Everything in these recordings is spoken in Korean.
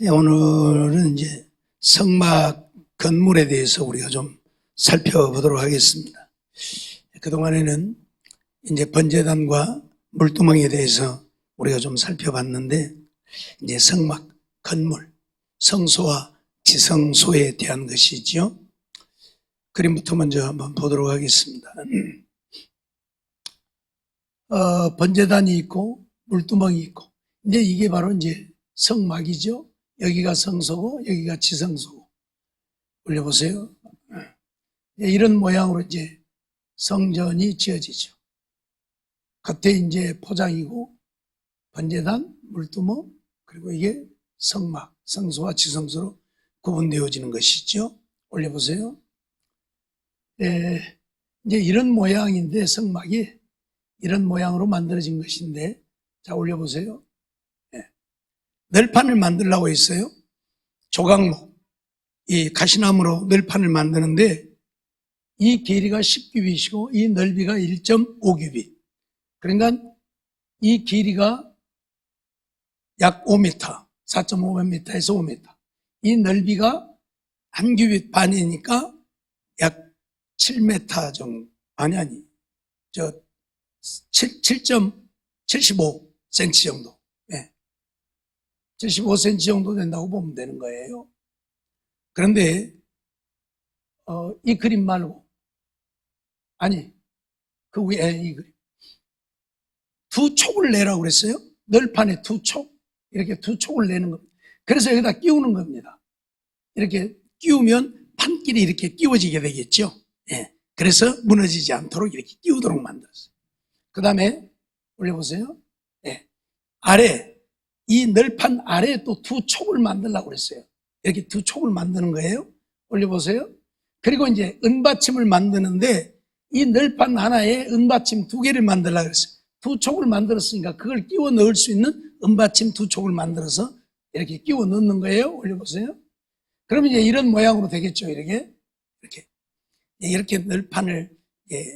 오늘은 이제 성막 건물에 대해서 우리가 좀 살펴보도록 하겠습니다. 그동안에는 이제 번제단과 물두멍에 대해서 우리가 좀 살펴봤는데, 이제 성막 건물, 성소와 지성소에 대한 것이죠. 그림부터 먼저 한번 보도록 하겠습니다. 번제단이 있고 물두멍이 있고, 이제 이게 바로 이제 성막이죠. 여기가 성소고 여기가 지성소고. 올려보세요. 이런 모양으로 이제 성전이 지어지죠. 겉에 이제 포장이고 번제단, 물두멍, 그리고 이게 성막, 성소와 지성소로 구분되어지는 것이죠. 올려보세요. 이제 이런 모양인데, 성막이 이런 모양으로 만들어진 것인데, 자, 올려보세요. 널판을 만들려고 했어요. 조각목, 이 가시나무로 널판을 만드는데, 이 길이가 10규빗이고 이 넓이가 1.5규빗. 그러니까 이 길이가 약 5m, 4.5m에서 5m. 이 넓이가 한 규빗 반이니까 약 7m 정도, 아니, 7.75cm 정도. 75cm 정도 된다고 보면 되는 거예요. 그런데 이 그림 말고, 아니, 그 위에 이 그림, 두 촉을 내라고 그랬어요. 널판에 두 촉, 이렇게 두 촉을 내는 겁니다. 그래서 여기다 끼우는 겁니다. 이렇게 끼우면 판끼리 이렇게 끼워지게 되겠죠. 그래서 무너지지 않도록 이렇게 끼우도록 만들었어요. 그 다음에 올려보세요. 아래, 이 널판 아래에 또 두 촉을 만들려고 그랬어요. 이렇게 두 촉을 만드는 거예요. 올려보세요. 그리고 이제 은받침을 만드는데, 이 널판 하나에 은받침 두 개를 만들려고 그랬어요. 두 촉을 만들었으니까 그걸 끼워 넣을 수 있는 은받침 두 촉을 만들어서 이렇게 끼워 넣는 거예요. 올려보세요. 그러면 이제 이런 모양으로 되겠죠. 이렇게 널판을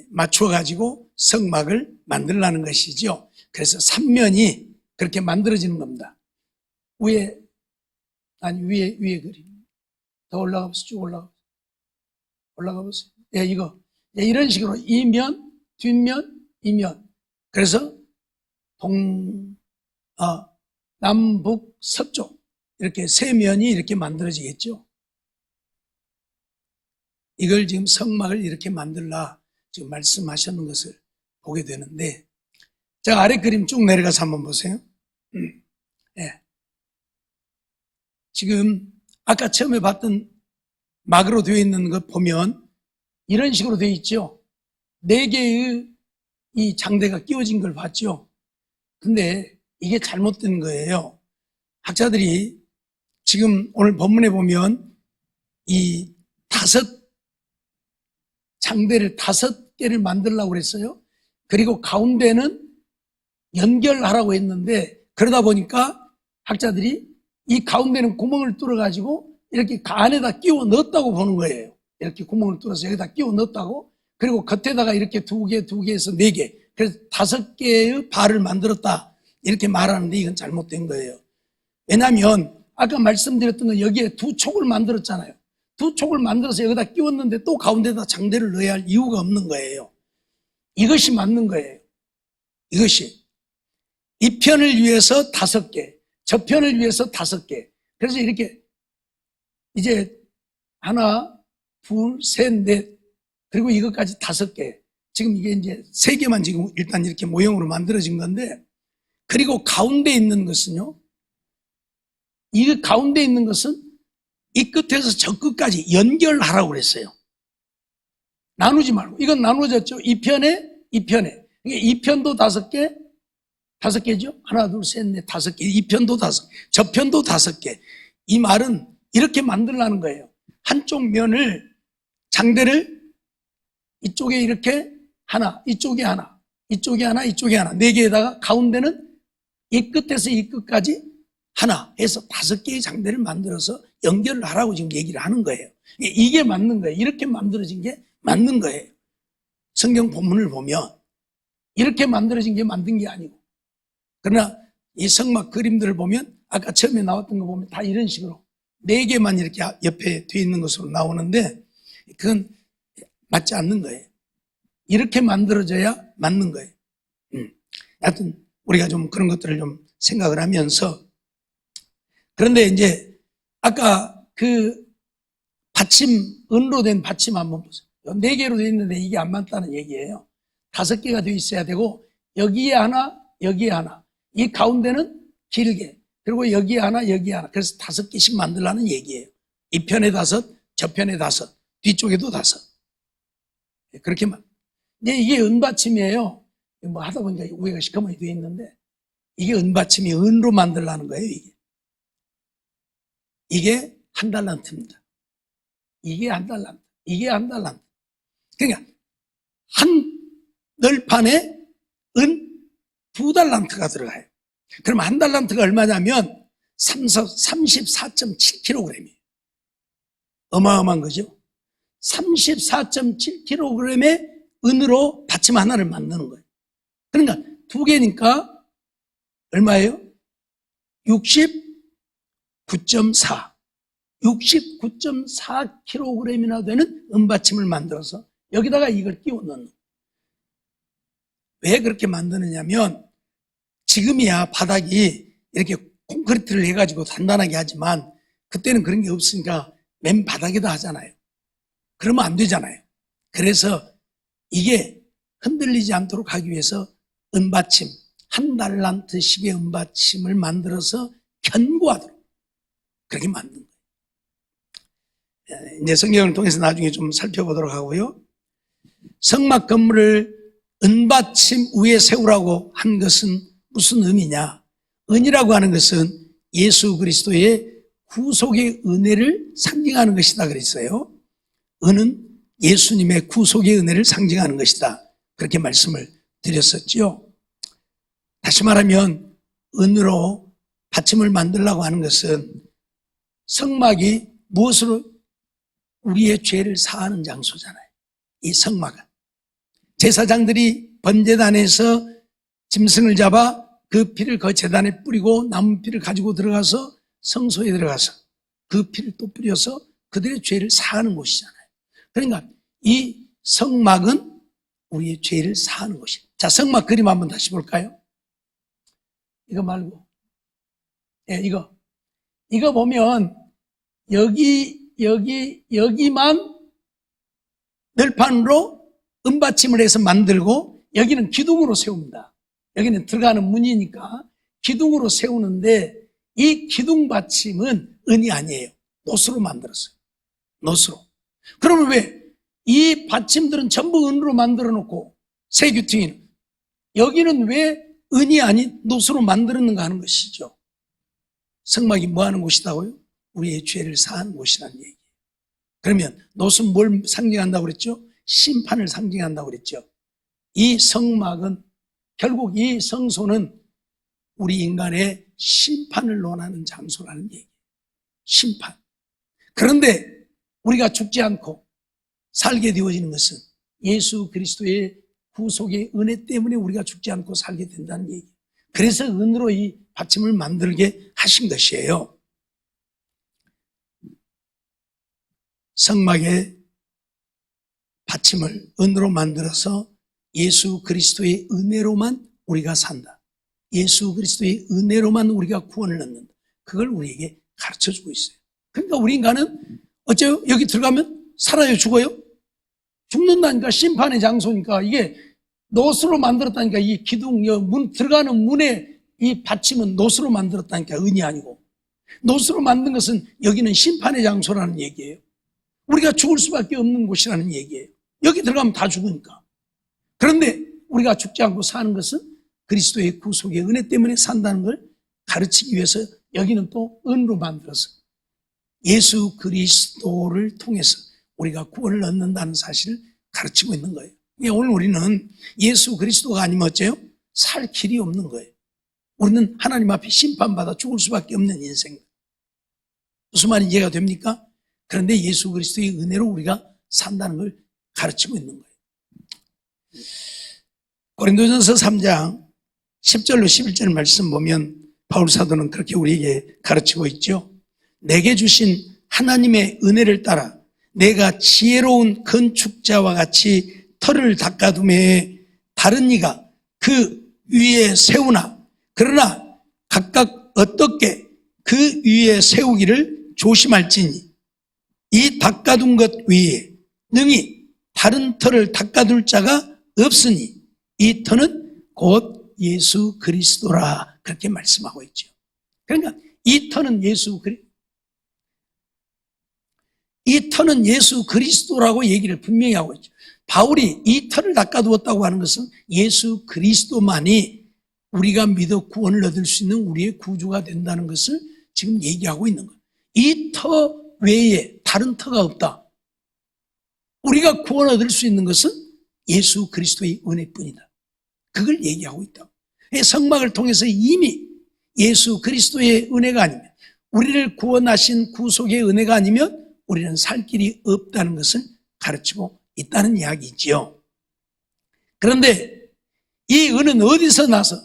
맞추어 가지고 성막을 만들라는 것이죠. 그래서 3면이 그렇게 만들어지는 겁니다. 위에 그림. 더 올라가 보세요. 쭉 올라가 보세요. 이거. 이런 식으로 이면, 뒷면, 이면. 그래서 남북, 서쪽. 이렇게 세 면이 이렇게 만들어지겠죠. 이걸 지금 성막을 이렇게 만들라 지금 말씀하셨는 것을 보게 되는데, 자, 아래 그림 쭉 내려가서 한번 보세요. 지금 아까 처음에 봤던 막으로 되어 있는 것 보면 이런 식으로 되어 있죠. 4개의 이 장대가 끼워진 걸 봤죠. 근데 이게 잘못된 거예요. 학자들이 지금 오늘 본문에 보면 이 5 장대를 5개를 만들려고 그랬어요. 그리고 가운데는 연결하라고 했는데, 그러다 보니까 학자들이 이 가운데는 구멍을 뚫어가지고 이렇게 안에다 끼워 넣었다고 보는 거예요. 이렇게 구멍을 뚫어서 여기다 끼워 넣었다고. 그리고 겉에다가 이렇게 2개, 2개에서 4개. 그래서 5개의 발을 만들었다. 이렇게 말하는데 이건 잘못된 거예요. 왜냐하면 아까 말씀드렸던 건 여기에 두 촉을 만들었잖아요. 두 촉을 만들어서 여기다 끼웠는데 또 가운데다 장대를 넣어야 할 이유가 없는 거예요. 이것이 맞는 거예요. 이것이. 이 편을 위해서 5개, 저 편을 위해서 5개. 그래서 이렇게 이제 하나, 둘, 셋, 넷, 그리고 이것까지 5개. 지금 이게 이제 3개만 지금 일단 이렇게 모형으로 만들어진 건데, 그리고 가운데 있는 것은요, 이 가운데 있는 것은 이 끝에서 저 끝까지 연결하라고 그랬어요. 나누지 말고. 이건 나누어졌죠. 이 편에. 이 편도 5개, 5개죠? 하나, 둘, 셋, 넷, 5개. 이 편도 5개, 저 편도 5개. 이 말은 이렇게 만들라는 거예요. 한쪽 면을, 장대를 이쪽에 이렇게 하나, 이쪽에 하나, 이쪽에 하나, 이쪽에 하나, 4개에다가 가운데는 이 끝에서 이 끝까지 하나 해서 5개의 장대를 만들어서 연결을 하라고 지금 얘기를 하는 거예요. 이게 맞는 거예요. 이렇게 만들어진 게 맞는 거예요. 성경 본문을 보면 이렇게 만들어진 게 만든 게 아니고. 그러나 이 성막 그림들을 보면 아까 처음에 나왔던 거 보면 다 이런 식으로 4개만 이렇게 옆에 뒤에 있는 것으로 나오는데 그건 맞지 않는 거예요. 이렇게 만들어져야 맞는 거예요. 하여튼 우리가 좀 그런 것들을 좀 생각을 하면서, 그런데 이제 아까 그 받침, 은으로 된 받침 한번 보세요. 4개로 되어 있는데 이게 안 맞다는 얘기예요. 5개가 되어 있어야 되고 여기에 하나, 여기에 하나, 이 가운데는 길게, 그리고 여기에 하나, 여기에 하나, 그래서 5개씩 만들라는 얘기예요. 이 편에 5, 저 편에 5, 뒤쪽에도 5. 그렇게만. 근데 이게 은받침이에요. 뭐 하다 보니까 위가 시커멓게 되어 있는데 이게 은받침이 은으로 만들라는 거예요. 이게 한 달란트입니다. 이게 한 달란트, 이게 한 달란트. 그러니까 한 널판에 은 2달란트가 들어가요. 그럼 한 달란트가 얼마냐면 34.7kg이에요. 어마어마한 거죠. 34.7kg의 은으로 받침 하나를 만드는 거예요. 그러니까 2개니까 얼마예요? 69.4. 69.4kg이나 되는 은받침을 만들어서 여기다가 이걸 끼워 넣는 거예요. 왜 그렇게 만드느냐면 지금이야 바닥이 이렇게 콘크리트를 해가지고 단단하게 하지만 그때는 그런 게 없으니까 맨 바닥에다 하잖아요. 그러면 안 되잖아요. 그래서 이게 흔들리지 않도록 하기 위해서 은받침, 한 달란트씩의 은받침을 만들어서 견고하도록 그렇게 만든 거예요. 이제 성경을 통해서 나중에 좀 살펴보도록 하고요. 성막 건물을 은받침 위에 세우라고 한 것은 무슨 의미냐? 은이라고 하는 것은 예수 그리스도의 구속의 은혜를 상징하는 것이다 그랬어요. 은은 예수님의 구속의 은혜를 상징하는 것이다. 그렇게 말씀을 드렸었죠. 다시 말하면 은으로 받침을 만들려고 하는 것은 성막이 무엇으로 우리의 죄를 사하는 장소잖아요. 이 성막은. 제사장들이 번제단에서 짐승을 잡아 그 피를 그 제단에 뿌리고 남은 피를 가지고 들어가서 성소에 들어가서 그 피를 또 뿌려서 그들의 죄를 사하는 곳이잖아요. 그러니까 이 성막은 우리의 죄를 사하는 곳이에요. 자, 성막 그림 한번 다시 볼까요? 이거 말고. 예, 이거 보면 여기만 널판으로 은받침을 해서 만들고 여기는 기둥으로 세웁니다. 여기는 들어가는 문이니까 기둥으로 세우는데 이 기둥 받침은 은이 아니에요. 노스로 만들었어요. 노스로. 그러면 왜? 이 받침들은 전부 은으로 만들어 놓고 세규팅이는 여기는 왜 은이 아닌 노스로 만들었는가 하는 것이죠. 성막이 뭐 하는 곳이다고요? 우리의 죄를 사하는 곳이라는 얘기예요. 그러면 노스는 뭘 상징한다고 그랬죠? 심판을 상징한다고 그랬죠. 이 성막은 결국 이 성소는 우리 인간의 심판을 논하는 장소라는 얘기예요. 심판. 그런데 우리가 죽지 않고 살게 되어지는 것은 예수 그리스도의 구속의 은혜 때문에 우리가 죽지 않고 살게 된다는 얘기예요. 그래서 은으로 이 받침을 만들게 하신 것이에요. 성막의 받침을 은으로 만들어서 예수 그리스도의 은혜로만 우리가 산다. 예수 그리스도의 은혜로만 우리가 구원을 얻는다. 그걸 우리에게 가르쳐주고 있어요. 그러니까 우리 인간은 어째요? 여기 들어가면 살아요? 죽어요? 죽는다니까. 심판의 장소니까. 이게 노스로 만들었다니까. 이 기둥, 들어가는 문에 이 받침은 노스로 만들었다니까. 은이 아니고. 노스로 만든 것은 여기는 심판의 장소라는 얘기예요. 우리가 죽을 수밖에 없는 곳이라는 얘기예요. 여기 들어가면 다 죽으니까. 그런데 우리가 죽지 않고 사는 것은 그리스도의 구속의 은혜 때문에 산다는 걸 가르치기 위해서 여기는 또 은으로 만들어서 예수 그리스도를 통해서 우리가 구원을 얻는다는 사실을 가르치고 있는 거예요. 오늘 우리는 예수 그리스도가 아니면 어째요? 살 길이 없는 거예요. 우리는 하나님 앞에 심판받아 죽을 수밖에 없는 인생. 무슨 말인지 이해가 됩니까? 그런데 예수 그리스도의 은혜로 우리가 산다는 걸 가르치고 있는 거예요. 고린도전서 3장 10절로 11절 말씀 보면 바울 사도는 그렇게 우리에게 가르치고 있죠. 내게 주신 하나님의 은혜를 따라 내가 지혜로운 건축자와 같이 터를 닦아둠에 다른 이가 그 위에 세우나 그러나 각각 어떻게 그 위에 세우기를 조심할지니 이 닦아둔 것 위에 능히 다른 터를 닦아둘 자가 없으니 이 터는 곧 예수 그리스도라 그렇게 말씀하고 있죠. 그러니까 이 터는 예수 그리스도라고 얘기를 분명히 하고 있죠. 바울이 이 터를 닦아두었다고 하는 것은 예수 그리스도만이 우리가 믿어 구원을 얻을 수 있는 우리의 구주가 된다는 것을 지금 얘기하고 있는 거예요. 이 터 외에 다른 터가 없다. 우리가 구원을 얻을 수 있는 것은 예수 그리스도의 은혜뿐이다. 그걸 얘기하고 있다. 성막을 통해서 이미 예수 그리스도의 은혜가 아니면, 우리를 구원하신 구속의 은혜가 아니면 우리는 살 길이 없다는 것을 가르치고 있다는 이야기지요. 그런데 이 은은 어디서 나서,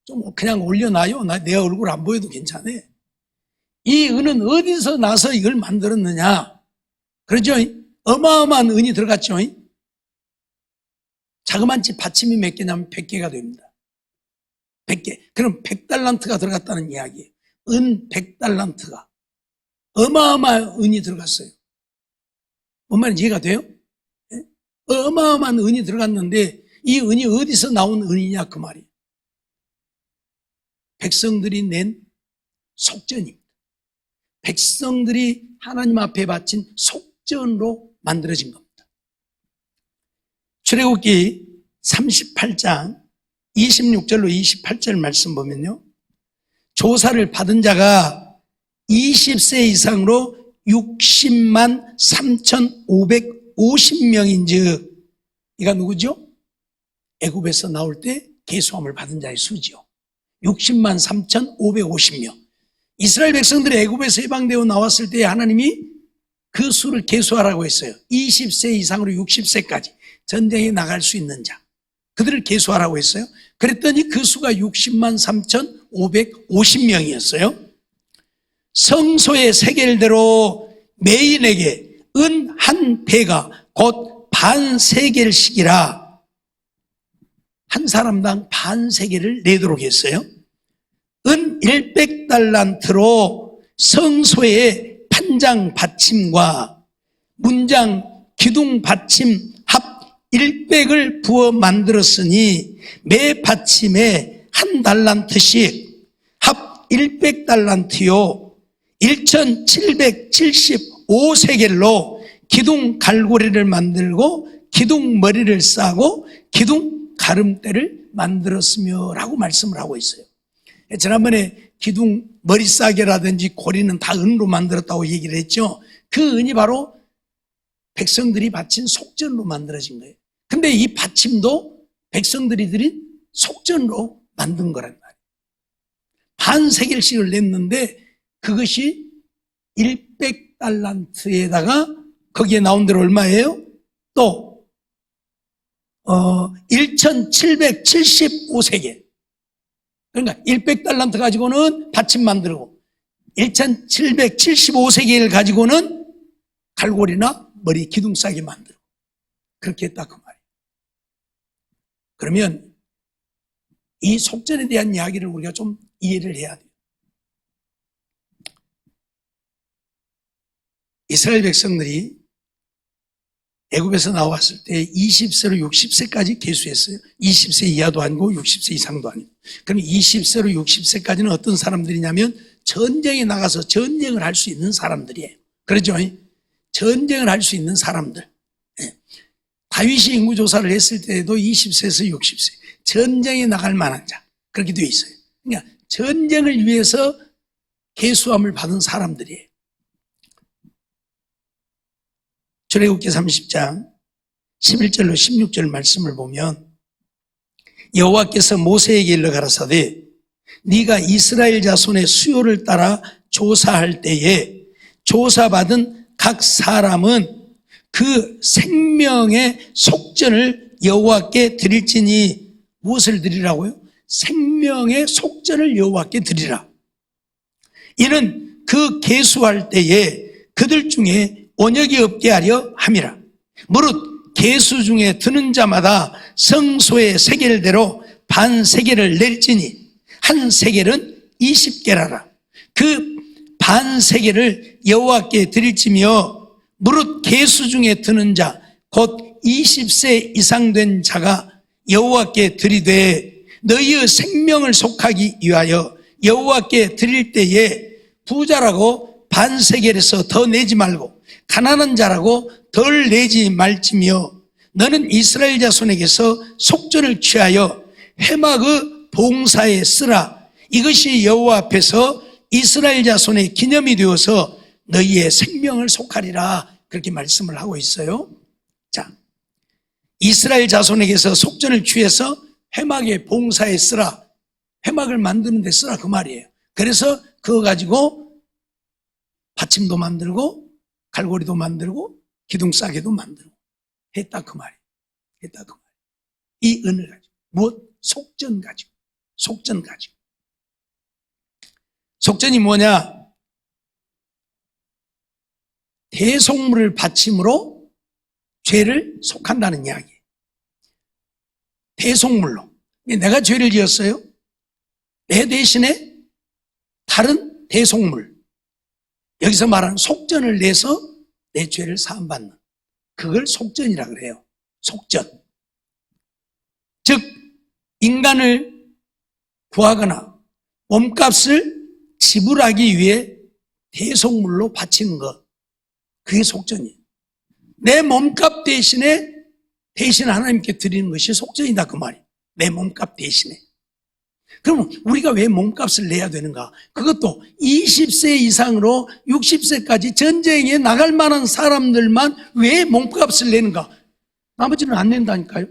좀 그냥 올려놔요. 내 얼굴 안 보여도 괜찮아. 이 은은 어디서 나서 이걸 만들었느냐? 그러죠? 어마어마한 은이 들어갔죠? 자그만치 받침이 몇 개냐면 100개가 됩니다. 100개. 그럼 100달란트가 들어갔다는 이야기예요. 은 100달란트가. 어마어마한 은이 들어갔어요. 뭔 말인지 이해가 돼요? 어마어마한 은이 들어갔는데 이 은이 어디서 나온 은이냐 그 말이에요. 백성들이 낸 속전입니다. 백성들이 하나님 앞에 바친 속전으로 만들어진 겁니다. 출애굽기 38장 26절로 28절 말씀 보면요, 조사를 받은 자가 20세 이상으로 60만 3,550명인즉 이가 누구죠? 애굽에서 나올 때 계수함을 받은 자의 수지요. 60만 3,550명. 이스라엘 백성들이 애굽에서 해방되어 나왔을 때 하나님이 그 수를 계수하라고 했어요. 20세 이상으로 60세까지 전쟁에 나갈 수 있는 자, 그들을 계수하라고 했어요. 그랬더니 그 수가 60만 3,550명이었어요. 성소의 세겔대로 매인에게 은 한 배가 곧 반 세겔씩이라 한 사람당 반 세겔을 내도록 했어요. 은 100달란트로 성소의 판장 받침과 문장 기둥 받침 합 100을 부어 만들었으니 매 받침에 한 달란트씩 합 100달란트요 1775세겔로 기둥 갈고리를 만들고 기둥 머리를 싸고 기둥 가름대를 만들었으며 라고 말씀을 하고 있어요. 지난번에 기둥 머리 싸개라든지 고리는 다 은으로 만들었다고 얘기를 했죠. 그 은이 바로 백성들이 바친 속전으로 만들어진 거예요. 근데 이 받침도 백성들이 드린 속전으로 만든 거란 말이에요. 반 세겔씩을 냈는데 그것이 100달란트에다가 거기에 나온 대로 얼마예요? 또 1775세겔. 그러니까 100달란트 가지고는 받침 만들고 1775세겔 가지고는 갈고리나 머리 기둥 싸게 만들고 그렇게 했다 그 말이에요. 그러면 이 속전에 대한 이야기를 우리가 좀 이해를 해야 돼요. 이스라엘 백성들이 애굽에서 나왔을 때 20세로 60세까지 계수했어요. 20세 이하도 아니고 60세 이상도 아니고. 그럼 20세로 60세까지는 어떤 사람들이냐면 전쟁에 나가서 전쟁을 할 수 있는 사람들이에요. 그렇죠? 전쟁을 할 수 있는 사람들. 다윗이 인구조사를 했을 때에도 20세에서 60세. 전쟁에 나갈 만한 자. 그렇게 되어 있어요. 그러니까 전쟁을 위해서 계수함을 받은 사람들이에요. 출애굽기 30장 11절로 16절 말씀을 보면 여호와께서 모세에게 일러 가라사대 네가 이스라엘 자손의 수요를 따라 조사할 때에 조사받은 각 사람은 그 생명의 속전을 여호와께 드릴지니 무엇을 드리라고요? 생명의 생명의 속전을 여호와께 드리라. 이는 그 계수할 때에 그들 중에 온역이 없게 하려 함이라. 무릇 계수 중에 드는 자마다 성소의 세겔대로 반 세겔을 낼지니 한 세겔은 20개라라. 그 반 세겔을 여호와께 드릴지며 무릇 계수 중에 드는 자 곧 20세 이상 된 자가 여호와께 드리되 너희의 생명을 속하기 위하여 여호와께 드릴 때에 부자라고 반 세겔에서 더 내지 말고 가난한 자라고 덜 내지 말지며 너는 이스라엘 자손에게서 속전을 취하여 회막의 봉사에 쓰라. 이것이 여호와 앞에서 이스라엘 자손의 기념이 되어서 너희의 생명을 속하리라. 그렇게 말씀을 하고 있어요. 자, 이스라엘 자손에게서 속전을 취해서 회막의 봉사에 쓰라. 회막을 만드는 데 쓰라 그 말이에요. 그래서 그거 가지고 받침도 만들고 갈고리도 만들고 기둥싸개도 만들고 했다 그 말이에요. 했다 그 말이에요. 이 은을 가지고 무엇? 속전 가지고. 속전 가지고. 속전이 뭐냐? 대속물을 바침으로 죄를 속한다는 이야기예요. 대속물로. 내가 죄를 지었어요. 내 대신에 다른 대속물. 여기서 말하는 속전을 내서 내 죄를 사함받는. 그걸 속전이라 그래요. 속전. 즉 인간을 구하거나 몸값을 지불하기 위해 대속물로 바치는 것. 그게 속전이에요. 내 몸값 대신 하나님께 드리는 것이 속전이다 그 말이에요. 내 몸값 대신에. 그럼 우리가 왜 몸값을 내야 되는가? 그것도 20세 이상으로 60세까지 전쟁에 나갈 만한 사람들만 왜 몸값을 내는가? 나머지는 안 낸다니까요.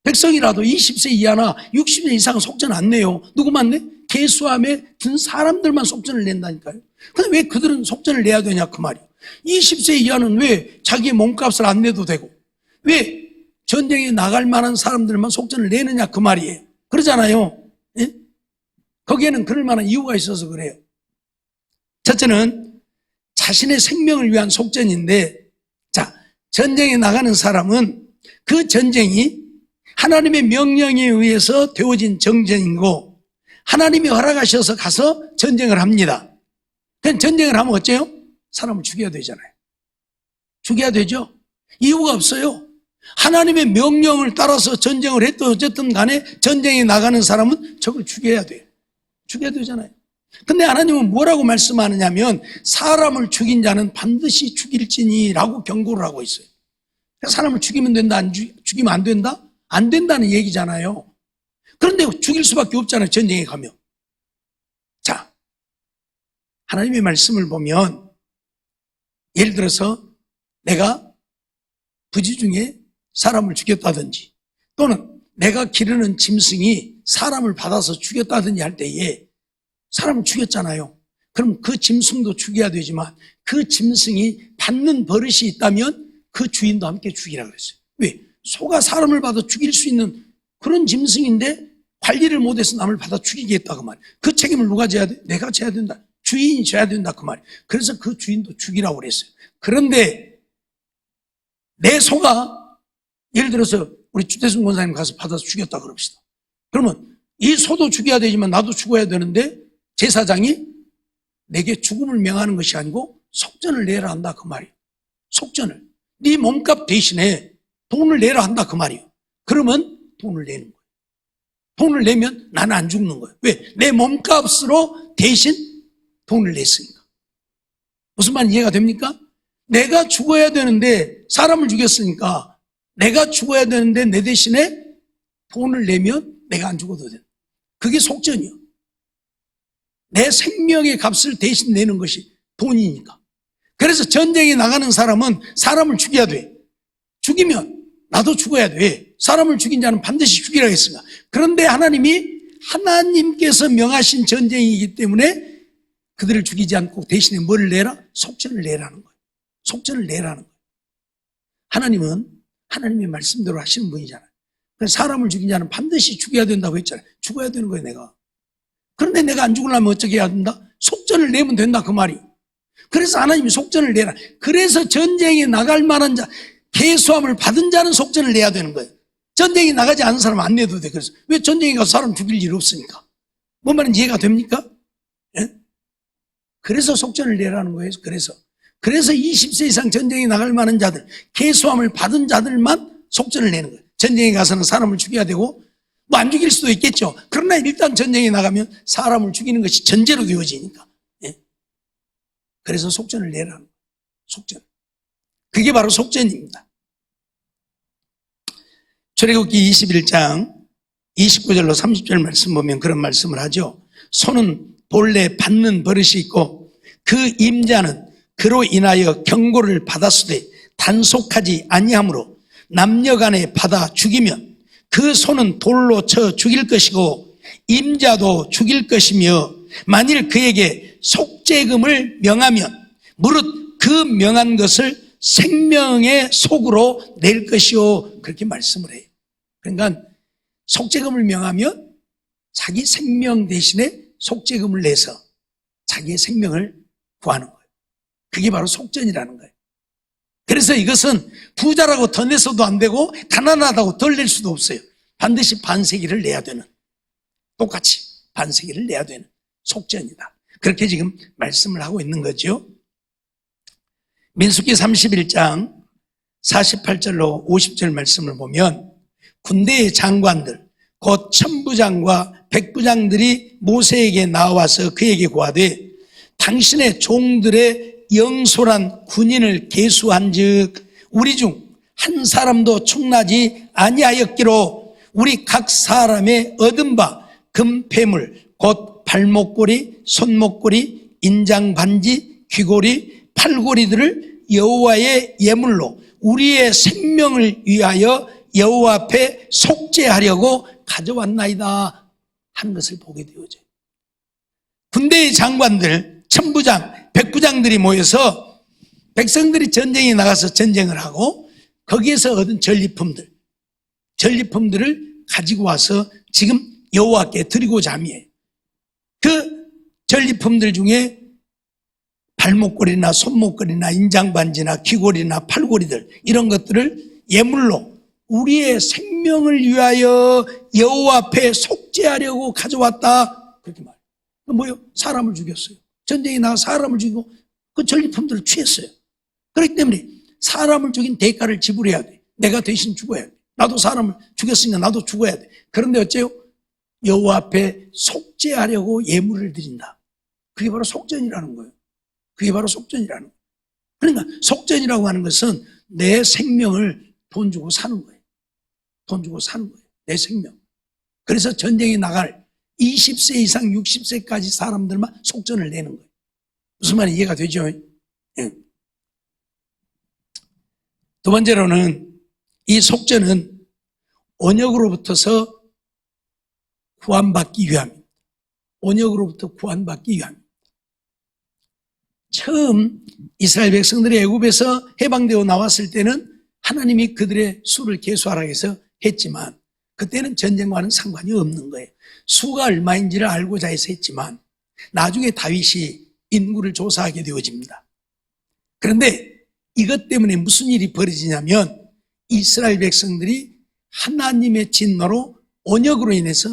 백성이라도 20세 이하나 60세 이상은 속전 안 내요. 누구만 내? 계수함에 든 사람들만 속전을 낸다니까요. 근데 왜 그들은 속전을 내야 되냐 그 말이에요. 20세 이하는 왜 자기의 몸값을 안 내도 되고 왜 전쟁에 나갈 만한 사람들만 속전을 내느냐 그 말이에요. 그러잖아요. 예? 거기에는 그럴 만한 이유가 있어서 그래요. 첫째는 자신의 생명을 위한 속전인데, 자, 전쟁에 나가는 사람은 그 전쟁이 하나님의 명령에 의해서 되어진 정전이고 하나님이 허락하셔서 가서 전쟁을 합니다. 그럼 전쟁을 하면 어째요? 사람을 죽여야 되잖아요. 죽여야 되죠. 이유가 없어요. 하나님의 명령을 따라서 전쟁을 했든 어쨌든 간에 전쟁에 나가는 사람은 저걸 죽여야 돼요. 죽여야 되잖아요. 근데 하나님은 뭐라고 말씀하느냐면 사람을 죽인 자는 반드시 죽일지니라고 경고를 하고 있어요. 사람을 죽이면 된다, 죽이면 안 된다? 안 된다는 얘기잖아요. 그런데 죽일 수밖에 없잖아요. 전쟁에 가면. 자, 하나님의 말씀을 보면 예를 들어서 내가 부지 중에 사람을 죽였다든지 또는 내가 기르는 짐승이 사람을 받아서 죽였다든지 할 때에 사람을 죽였잖아요. 그럼 그 짐승도 죽여야 되지만 그 짐승이 받는 버릇이 있다면 그 주인도 함께 죽이라 그랬어요. 왜? 소가 사람을 받아 죽일 수 있는 그런 짐승인데 관리를 못해서 남을 받아 죽이게 했다 그 말. 그 책임을 누가 져야 돼? 내가 져야 된다. 주인이 져야 된다 그 말. 그래서 그 주인도 죽이라고 그랬어요. 그런데 내 소가 예를 들어서 우리 주태순 권사님 가서 받아서 죽였다 그럽시다. 그러면 이 소도 죽여야 되지만 나도 죽어야 되는데 제사장이 내게 죽음을 명하는 것이 아니고 속전을 내라 한다 그 말이에요. 속전을. 네 몸값 대신에 돈을 내라 한다 그 말이에요. 그러면 돈을 내는 거예요. 돈을 내면 나는 안 죽는 거예요. 왜? 내 몸값으로 대신 돈을 냈으니까. 무슨 말 이해가 됩니까? 내가 죽어야 되는데 사람을 죽였으니까 내가 죽어야 되는데 내 대신에 돈을 내면 내가 안 죽어도 돼. 그게 속전이요. 내 생명의 값을 대신 내는 것이 돈이니까. 그래서 전쟁에 나가는 사람은 사람을 죽여야 돼. 죽이면 나도 죽어야 돼. 사람을 죽인 자는 반드시 죽이라고 했습니다. 그런데 하나님께서 명하신 전쟁이기 때문에 그들을 죽이지 않고 대신에 뭘 내라? 속전을 내라는 거예요. 속전을 내라는 거예요. 하나님은 하나님의 말씀대로 하시는 분이잖아요. 사람을 죽인 자는 반드시 죽여야 된다고 했잖아요. 죽어야 되는 거예요, 내가. 그런데 내가 안 죽으려면 어떻게 해야 된다? 속전을 내면 된다, 그 말이. 그래서 하나님이 속전을 내라. 그래서 전쟁에 나갈 만한 자, 계수함을 받은 자는 속전을 내야 되는 거예요. 전쟁에 나가지 않은 사람은 안 내도 돼. 그래서 왜 전쟁에 가서 사람 죽일 일 없으니까. 뭔 말인지 이해가 됩니까? 예? 그래서 속전을 내라는 거예요. 그래서 20세 이상 전쟁에 나갈 만한 자들, 계수함을 받은 자들만 속전을 내는 거예요. 전쟁에 가서는 사람을 죽여야 되고 뭐 안 죽일 수도 있겠죠. 그러나 일단 전쟁에 나가면 사람을 죽이는 것이 전제로 되어지니까. 예? 그래서 속전을 내라는 거예요. 속전. 그게 바로 속전입니다. 출애굽기 21장 29절로 30절 말씀 보면 그런 말씀을 하죠. 손은 본래 받는 버릇이 있고 그 임자는 그로 인하여 경고를 받았으되 단속하지 아니하므로 남녀간에 받아 죽이면 그 손은 돌로 쳐 죽일 것이고 임자도 죽일 것이며 만일 그에게 속죄금을 명하면 무릇 그 명한 것을 생명의 속으로 낼 것이요. 그렇게 말씀을 해요. 그러니까 속죄금을 명하면 자기 생명 대신에 속죄금을 내서 자기의 생명을 구하는 거예요. 그게 바로 속전이라는 거예요. 그래서 이것은 부자라고 더 내서도 안 되고 가난하다고 덜 낼 수도 없어요. 반드시 반세기를 내야 되는, 똑같이 반세기를 내야 되는 속전이다. 그렇게 지금 말씀을 하고 있는 거죠. 민수기 31장 48절로 50절 말씀을 보면 군대의 장관들 곧 천부장과 백부장들이 모세에게 나와서 그에게 고하되 당신의 종들의 영솔한 군인을 계수한즉 우리 중 한 사람도 충나지 아니하였기로 우리 각 사람의 얻은 바 금폐물 곧 발목걸이, 손목걸이, 인장반지, 귀걸이, 팔걸이들을 여호와의 예물로 우리의 생명을 위하여 여호와 앞에 속죄하려고 가져왔나이다 하는 것을 보게 되어져요. 군대의 장관들, 천부장, 백부장들이 모여서 백성들이 전쟁에 나가서 전쟁을 하고 거기에서 얻은 전리품들을 가지고 와서 지금 여호와께 드리고자 함이에요. 그 전리품들 중에 발목걸이나 손목걸이나 인장반지나 귀걸이나 팔걸이들 이런 것들을 예물로 우리의 생명을 위하여 여호와 앞에 속죄하려고 가져왔다. 그렇게 말해요. 뭐요? 사람을 죽였어요. 전쟁에 나가 사람을 죽이고 그 전리품들을 취했어요. 그렇기 때문에 사람을 죽인 대가를 지불해야 돼. 내가 대신 죽어야 돼. 나도 사람을 죽였으니까 나도 죽어야 돼. 그런데 어째요? 여호와 앞에 속죄하려고 예물을 드린다. 그게 바로 속전이라는 거예요. 그게 바로 속전이라는 거예요. 그러니까 속전이라고 하는 것은 내 생명을 돈 주고 사는 거예요. 돈 주고 사는 거예요. 내 생명. 그래서 전쟁에 나갈 20세 이상 60세까지 사람들만 속전을 내는 거예요. 무슨 말이 이해가 되죠? 예. 두 번째로는 이 속전은 언역으로부터서 구원받기 위함입니다. 언역으로부터 구원받기 위함입니다. 처음 이스라엘 백성들이 애굽에서 해방되어 나왔을 때는 하나님이 그들의 수를 계수하라고 해서 했지만 그때는 전쟁과는 상관이 없는 거예요. 수가 얼마인지를 알고자 해서 했지만 나중에 다윗이 인구를 조사하게 되어집니다. 그런데 이것 때문에 무슨 일이 벌어지냐면 이스라엘 백성들이 하나님의 진노로 언역으로 인해서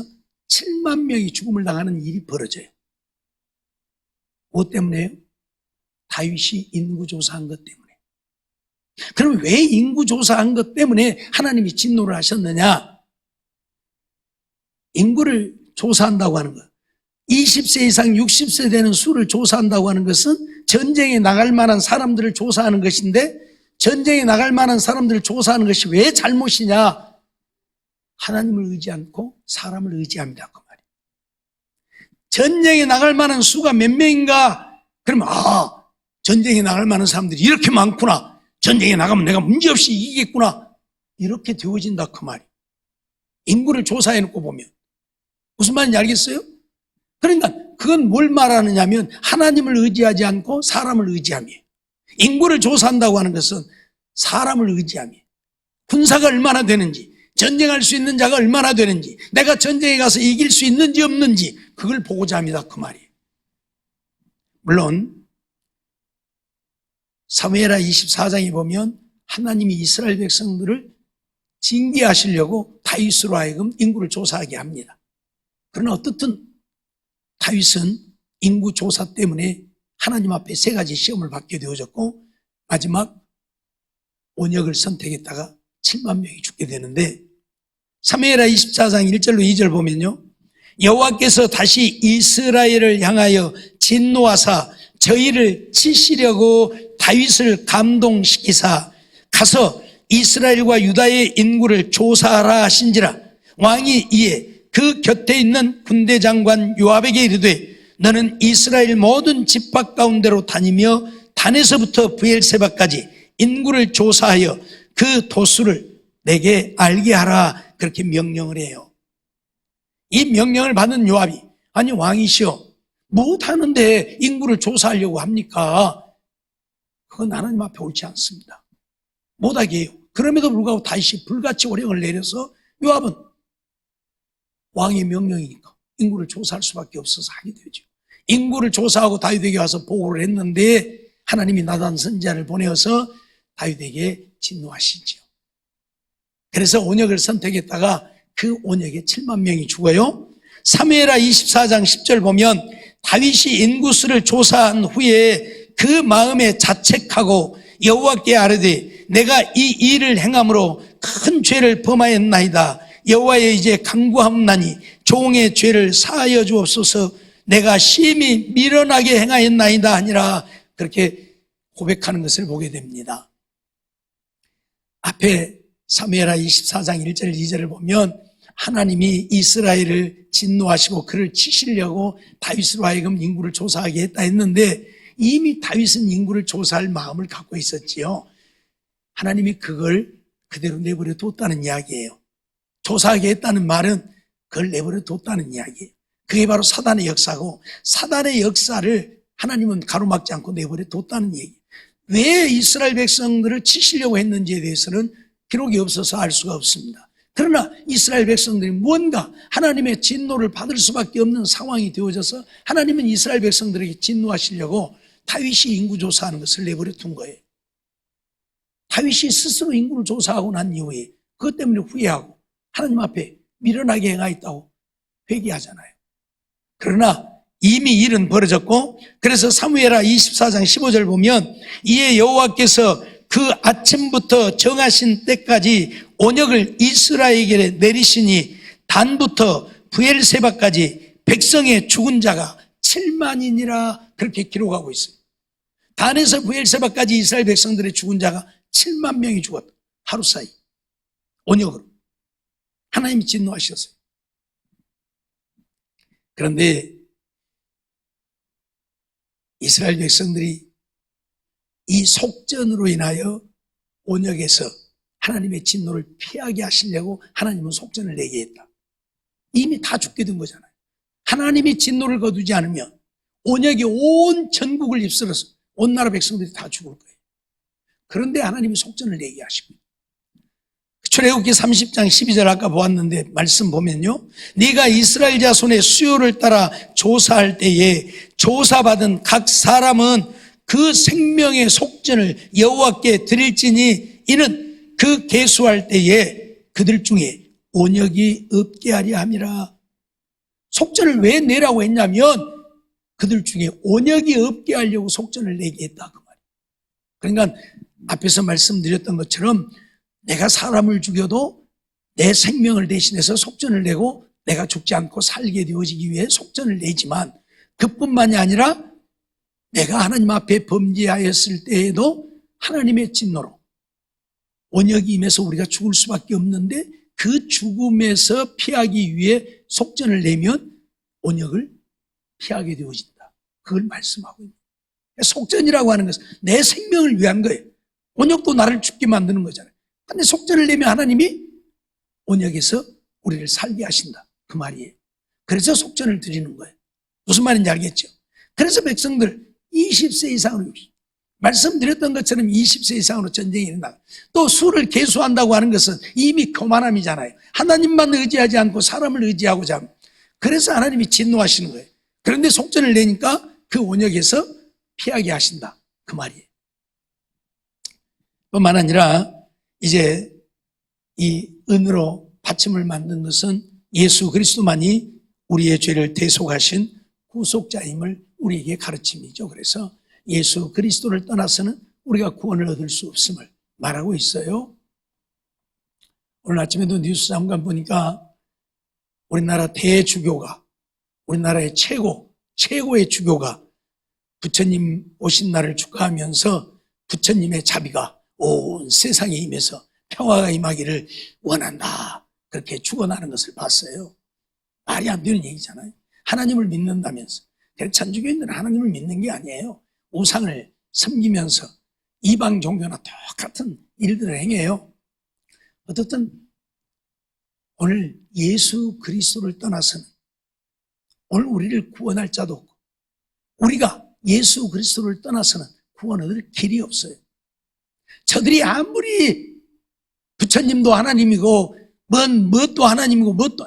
7만 명이 죽음을 당하는 일이 벌어져요. 무엇 때문에요? 다윗이 인구조사한 것 때문에. 그럼 왜 인구조사한 것 때문에 하나님이 진노를 하셨느냐? 인구를 조사한다고 하는 것, 20세 이상 60세 되는 수를 조사한다고 하는 것은 전쟁에 나갈 만한 사람들을 조사하는 것인데 전쟁에 나갈 만한 사람들을 조사하는 것이 왜 잘못이냐? 하나님을 의지 않고 사람을 의지합니다. 그 말이에요. 전쟁에 나갈 만한 수가 몇 명인가? 그러면 전쟁에 나갈 만한 사람들이 이렇게 많구나. 전쟁에 나가면 내가 문제없이 이기겠구나. 이렇게 되어진다 그 말이에요. 인구를 조사해놓고 보면. 무슨 말인지 알겠어요? 그러니까 그건 뭘 말하느냐면 하나님을 의지하지 않고 사람을 의지함이에요. 인구를 조사한다고 하는 것은 사람을 의지함이에요. 군사가 얼마나 되는지, 전쟁할 수 있는 자가 얼마나 되는지, 내가 전쟁에 가서 이길 수 있는지 없는지 그걸 보고자 합니다. 그 말이에요. 물론 사무엘하 24장에 보면 하나님이 이스라엘 백성들을 징계하시려고 다윗으로 하여금 인구를 조사하게 합니다. 그러나 어떻든 다윗은 인구 조사 때문에 하나님 앞에 세 가지 시험을 받게 되어졌고 마지막 온역을 선택했다가 7만 명이 죽게 되는데 사무엘하 24장 1절로 2절 보면요, 여호와께서 다시 이스라엘을 향하여 진노하사 저희를 치시려고 다윗을 감동시키사 가서 이스라엘과 유다의 인구를 조사하라 하신지라. 왕이 이에 그 곁에 있는 군대 장관 요압에게 이르되 너는 이스라엘 모든 지파 가운데로 다니며 단에서부터 브엘세바까지 인구를 조사하여 그 도수를 내게 알게 하라. 그렇게 명령을 해요. 이 명령을 받은 요압이 아니 왕이시여 못하는데 인구를 조사하려고 합니까? 그건 하나님 앞에 옳지 않습니다. 못하게 해요. 그럼에도 불구하고 다윗이 불같이 오령을 내려서 요압은 왕의 명령이니까 인구를 조사할 수밖에 없어서 하게 되죠. 인구를 조사하고 다윗에게 와서 보고를 했는데 하나님이 나단 선지자를 보내어서 다윗에게 진노하시죠. 그래서 온역을 선택했다가 그 온역에 7만 명이 죽어요. 사무엘하 24장 10절 보면 다윗이 인구수를 조사한 후에 그 마음에 자책하고 여호와께 아뢰되 내가 이 일을 행함으로 큰 죄를 범하였나이다. 여호와의 이제 간구하옵나니 종의 죄를 사하여 주옵소서. 내가 심히 미련하게 행하였나이다 하니라. 그렇게 고백하는 것을 보게 됩니다. 앞에 사무엘하 24장 1절 2절을 보면 하나님이 이스라엘을 진노하시고 그를 치시려고 다윗으로 하여금 인구를 조사하게 했다 했는데 이미 다윗은 인구를 조사할 마음을 갖고 있었지요. 하나님이 그걸 그대로 내버려 뒀다는 이야기예요. 조사하게 했다는 말은 그걸 내버려 뒀다는 이야기예요. 그게 바로 사단의 역사고 사단의 역사를 하나님은 가로막지 않고 내버려 뒀다는 얘기예요. 왜 이스라엘 백성들을 치시려고 했는지에 대해서는 기록이 없어서 알 수가 없습니다. 그러나 이스라엘 백성들이 뭔가 하나님의 진노를 받을 수밖에 없는 상황이 되어져서 하나님은 이스라엘 백성들에게 진노하시려고 다윗이 인구 조사하는 것을 내버려 둔 거예요. 다윗이 스스로 인구를 조사하고 난 이후에 그것 때문에 후회하고 하나님 앞에 미련하게 행하였다고 회개하잖아요. 그러나 이미 일은 벌어졌고 그래서 사무엘하 24장 15절 보면 이에 여호와께서 그 아침부터 정하신 때까지 온역을 이스라엘에게 내리시니 단부터 브엘세바까지 백성의 죽은 자가 7만이니라 그렇게 기록하고 있어요. 단에서 브엘세바까지 이스라엘 백성들의 죽은 자가 7만 명이 죽었다. 하루 사이 온역으로 하나님이 진노하셨어요. 그런데 이스라엘 백성들이 이 속전으로 인하여 온역에서 하나님의 진노를 피하게 하시려고 하나님은 속전을 내게 했다. 이미 다 죽게 된 거잖아요. 하나님이 진노를 거두지 않으면 온역이 온 전국을 휩쓸어서 온 나라 백성들이 다 죽을 거예요. 그런데 하나님이 속전을 내게 하시고 출애굽기 30장 12절 아까 보았는데 말씀 보면요, 네가 이스라엘 자손의 수요를 따라 조사할 때에 조사받은 각 사람은 그 생명의 속전을 여호와께 드릴지니 이는 그 계수할 때에 그들 중에 온역이 없게 하려 함이라. 속전을 왜 내라고 했냐면 그들 중에 온역이 없게 하려고 속전을 내게 했다 그 말이에요. 그러니까 앞에서 말씀드렸던 것처럼 내가 사람을 죽여도 내 생명을 대신해서 속전을 내고 내가 죽지 않고 살게 되어지기 위해 속전을 내지만 그뿐만이 아니라 내가 하나님 앞에 범죄하였을 때에도 하나님의 진노로 온역이 임해서 우리가 죽을 수밖에 없는데 그 죽음에서 피하기 위해 속전을 내면 온역을 피하게 되어진다. 그걸 말씀하고 있습니다. 속전이라고 하는 것은 내 생명을 위한 거예요. 온역도 나를 죽게 만드는 거잖아요. 근데 속전을 내면 하나님이 온역에서 우리를 살게 하신다. 그 말이에요. 그래서 속전을 드리는 거예요. 무슨 말인지 알겠죠? 그래서 백성들 20세 이상으로 말씀드렸던 것처럼 20세 이상으로 전쟁이 일어나. 또 수를 계수한다고 하는 것은 이미 교만함이잖아요. 하나님만 의지하지 않고 사람을 의지하고자 합니다. 그래서 하나님이 진노하시는 거예요. 그런데 속전을 내니까 그 원역에서 피하게 하신다, 그 말이에요. 뿐만 아니라 이제 이 은으로 받침을 만든 것은 예수 그리스도만이 우리의 죄를 대속하신 구속자임을 우리에게 가르침이죠. 그래서 예수 그리스도를 떠나서는 우리가 구원을 얻을 수 없음을 말하고 있어요. 오늘 아침에도 뉴스 잠깐 보니까 우리나라 대주교가, 우리나라의 최고의 주교가 부처님 오신 날을 축하하면서 부처님의 자비가 온 세상에 임해서 평화가 임하기를 원한다, 그렇게 축원하는 것을 봤어요. 말이 안 되는 얘기잖아요. 하나님을 믿는다면서. 천주교인들은 하나님을 믿는 게 아니에요. 우상을 섬기면서 이방 종교나 똑같은 일들을 행해요. 어떻든 오늘 예수 그리스도를 떠나서는 오늘 우리를 구원할 자도 없고, 우리가 예수 그리스도를 떠나서는 구원 얻을 길이 없어요. 저들이 아무리 부처님도 하나님이고 무엇도 하나님이고 무엇도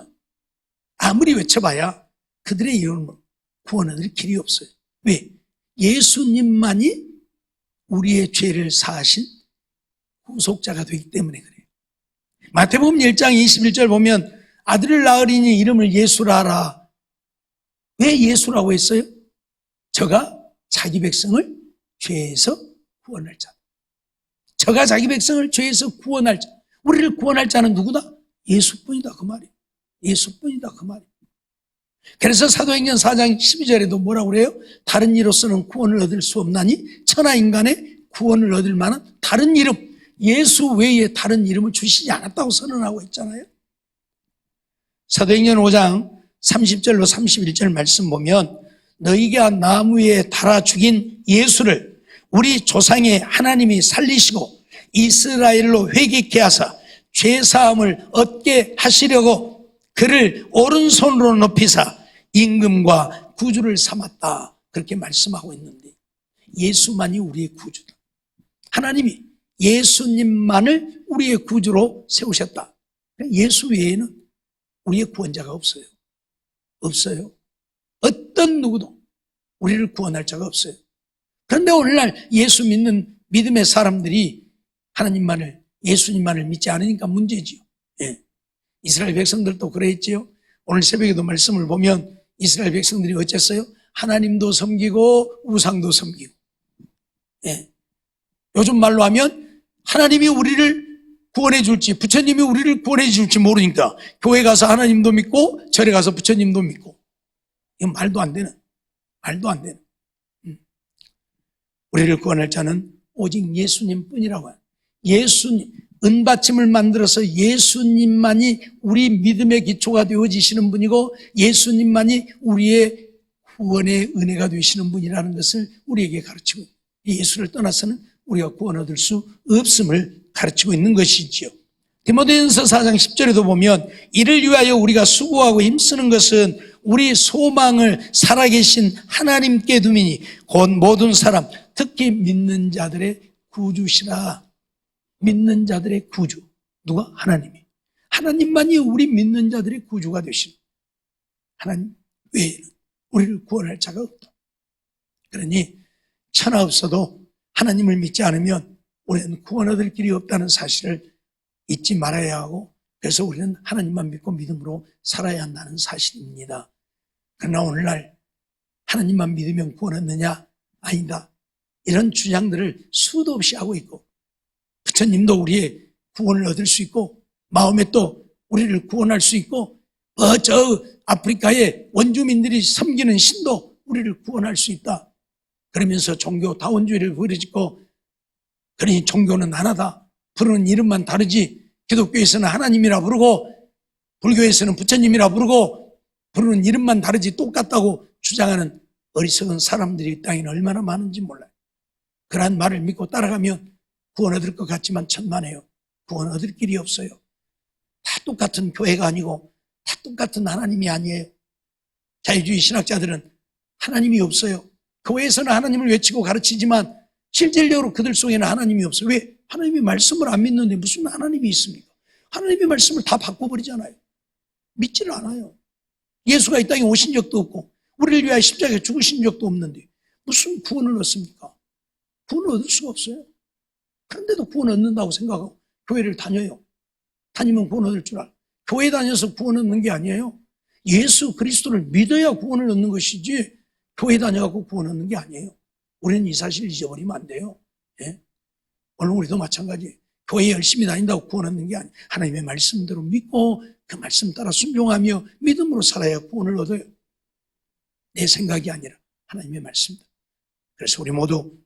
아무리 외쳐봐야 그들의 이름으로 구원 얻을 길이 없어요. 왜? 예수님만이 우리의 죄를 사하신 구속자가 되기 때문에 그래요. 마태복음 1장 21절 보면 아들을 낳으리니 이름을 예수라 하라. 왜 예수라고 했어요? 저가 자기 백성을 죄에서 구원할 자. 저가 자기 백성을 죄에서 구원할 자. 우리를 구원할 자는 누구다? 예수뿐이다, 그 말이에요. 예수뿐이다, 그 말이에요. 그래서 사도행전 4장 12절에도 뭐라고 그래요? 다른 이로서는 구원을 얻을 수 없나니 천하 인간의 구원을 얻을 만한 다른 이름, 예수 외에 다른 이름을 주시지 않았다고 선언하고 있잖아요. 사도행전 5장 30절로 31절 말씀 보면 너희가 나무 위에 달아 죽인 예수를 우리 조상의 하나님이 살리시고 이스라엘로 회개케 하사 죄사함을 얻게 하시려고 그를 오른손으로 높이사 임금과 구주를 삼았다, 그렇게 말씀하고 있는데 예수만이 우리의 구주다. 하나님이 예수님만을 우리의 구주로 세우셨다. 예수 외에는 우리의 구원자가 없어요. 없어요. 어떤 누구도 우리를 구원할 자가 없어요. 그런데 오늘날 예수 믿는 믿음의 사람들이 하나님만을, 예수님만을 믿지 않으니까 문제지요. 예. 이스라엘 백성들도 그랬지요. 오늘 새벽에도 말씀을 보면 이스라엘 백성들이 어쨌어요? 하나님도 섬기고 우상도 섬기고. 예. 요즘 말로 하면 하나님이 우리를 구원해 줄지 부처님이 우리를 구원해 줄지 모르니까 교회 가서 하나님도 믿고 절에 가서 부처님도 믿고. 이건 말도 안 되는. 우리를 구원할 자는 오직 예수님 뿐이라고 해요. 예수님, 은받침을 만들어서 예수님만이 우리 믿음의 기초가 되어지시는 분이고 예수님만이 우리의 구원의 은혜가 되시는 분이라는 것을 우리에게 가르치고 있어요. 예수를 떠나서는 우리가 구원 얻을 수 없음을 가르치고 있는 것이지요. 디모데전서 4장 10절에도 보면 이를 위하여 우리가 수고하고 힘쓰는 것은 우리 소망을 살아계신 하나님께 두미니 곧 모든 사람 특히 믿는 자들의 구주시라. 믿는 자들의 구주. 누가? 하나님이. 하나님만이 우리 믿는 자들의 구주가 되신 하나님 외에는 우리를 구원할 자가 없다. 그러니 천하 없어도 하나님을 믿지 않으면 우리는 구원 얻을 길이 없다는 사실을 잊지 말아야 하고, 그래서 우리는 하나님만 믿고 믿음으로 살아야 한다는 사실입니다. 그러나 오늘날 하나님만 믿으면 구원 얻느냐? 아니다. 이런 주장들을 수도 없이 하고 있고, 부처님도 우리의 구원을 얻을 수 있고 마음에 또 우리를 구원할 수 있고 저 아프리카의 원주민들이 섬기는 신도 우리를 구원할 수 있다. 그러면서 종교 다원주의를 부르짖고, 그러니 종교는 하나다. 부르는 이름만 다르지 기독교에서는 하나님이라 부르고 불교에서는 부처님이라 부르고 부르는 이름만 다르지 똑같다고 주장하는 어리석은 사람들이 이 땅에는 얼마나 많은지 몰라요. 그러한 말을 믿고 따라가면 구원 얻을 것 같지만 천만에요. 구원 얻을 길이 없어요. 다 똑같은 교회가 아니고 다 똑같은 하나님이 아니에요. 자유주의 신학자들은 하나님이 없어요. 교회에서는 하나님을 외치고 가르치지만 실질적으로 그들 속에는 하나님이 없어요. 왜? 하나님의 말씀을 안 믿는데 무슨 하나님이 있습니까? 하나님의 말씀을 다 바꿔버리잖아요. 믿지를 않아요. 예수가 이 땅에 오신 적도 없고 우리를 위하여 십자가에 죽으신 적도 없는데 무슨 구원을 얻습니까? 구원을 얻을 수가 없어요. 그런데도 구원 얻는다고 생각하고 교회를 다녀요. 다니면 구원 얻을 줄 알아. 교회 다녀서 구원 얻는 게 아니에요. 예수 그리스도를 믿어야 구원을 얻는 것이지 교회 다녀갖고 구원 얻는 게 아니에요. 우리는 이 사실을 잊어버리면 안 돼요. 예? 오늘 우리도 마찬가지예요. 교회 열심히 다닌다고 구원 얻는 게 아니에요. 하나님의 말씀대로 믿고 그 말씀 따라 순종하며 믿음으로 살아야 구원을 얻어요. 내 생각이 아니라 하나님의 말씀입니다. 그래서 우리 모두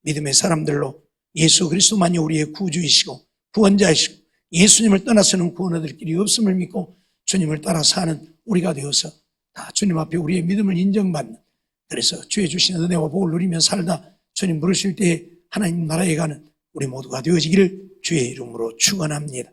믿음의 사람들로 예수 그리스도만이 우리의 구주이시고 구원자이시고 예수님을 떠나서는 구원 얻을 길이 없음을 믿고 주님을 따라 사는 우리가 되어서 다 주님 앞에 우리의 믿음을 인정받는, 그래서 주의 주신 은혜와 복을 누리며 살다 주님 부르실 때에 하나님 나라에 가는 우리 모두가 되어지기를 주의 이름으로 축원합니다.